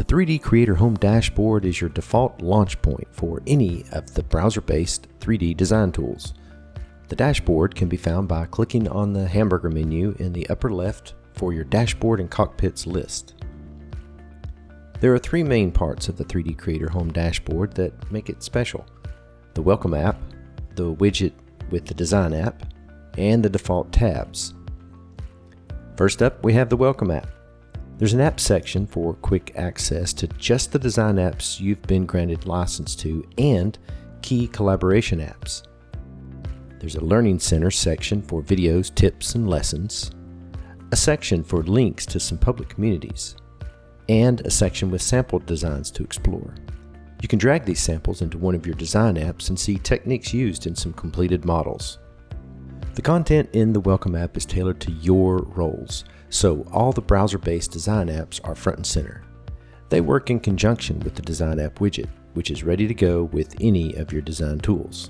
3D Creator Home dashboard is your default launch point for any of the browser-based 3D design tools. The dashboard can be found by clicking on the hamburger menu in the upper left for your dashboard and cockpits list. There are three main parts of the 3D Creator Home dashboard that make it special: the Welcome app, the widget with the Design app, and the default tabs. First up, we have the Welcome app. There's an app section for quick access to just the design apps you've been granted license to and key collaboration apps. There's a Learning Center section for videos, tips, and lessons, a section for links to some public communities, and a section with sample designs to explore. You can drag these samples into one of your design apps and see techniques used in some completed models. The content in the Welcome app is tailored to your roles, so all the browser-based design apps are front and center. They work in conjunction with the Design app widget, which is ready to go with any of your design tools.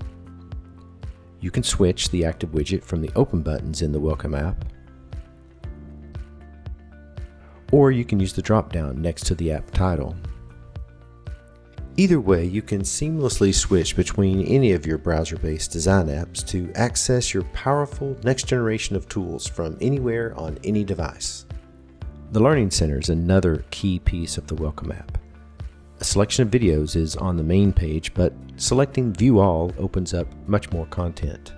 You can switch the active widget from the open buttons in the Welcome app, or you can use the drop-down next to the app title. Either way, you can seamlessly switch between any of your browser-based design apps to access your powerful next generation of tools from anywhere on any device. The Learning Center is another key piece of the Welcome app. A selection of videos is on the main page, but selecting View All opens up much more content.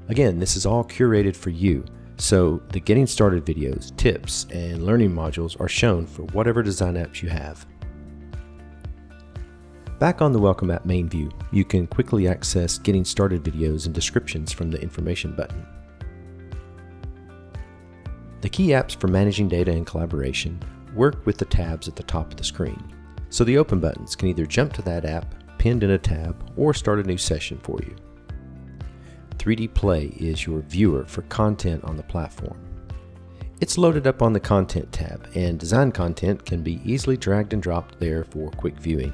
Again, this is all curated for you, so the Getting Started videos, tips, and learning modules are shown for whatever design apps you have. Back on the Welcome app main view, you can quickly access Getting Started videos and descriptions from the Information button. The key apps for managing data and collaboration work with the tabs at the top of the screen, so the open buttons can either jump to that app, pinned in a tab, or start a new session for you. 3D Play is your viewer for content on the platform. It's loaded up on the Content tab, and design content can be easily dragged and dropped there for quick viewing.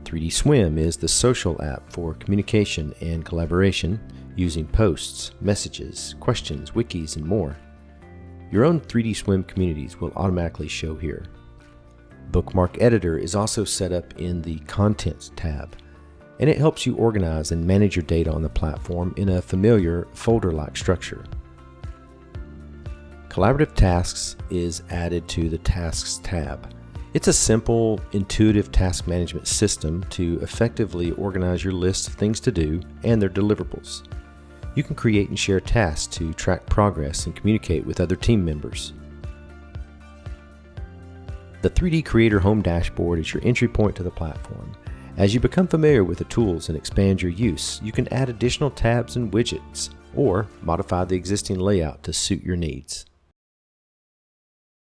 3D Swim is the social app for communication and collaboration using posts, messages, questions, wikis, and more. Your own 3D Swim communities will automatically show here. Bookmark Editor is also set up in the Contents tab, and it helps you organize and manage your data on the platform in a familiar folder-like structure. Collaborative Tasks is added to the Tasks tab. It's a simple, intuitive task management system to effectively organize your list of things to do and their deliverables. You can create and share tasks to track progress and communicate with other team members. The 3D Creator Home dashboard is your entry point to the platform. As you become familiar with the tools and expand your use, you can add additional tabs and widgets, or modify the existing layout to suit your needs.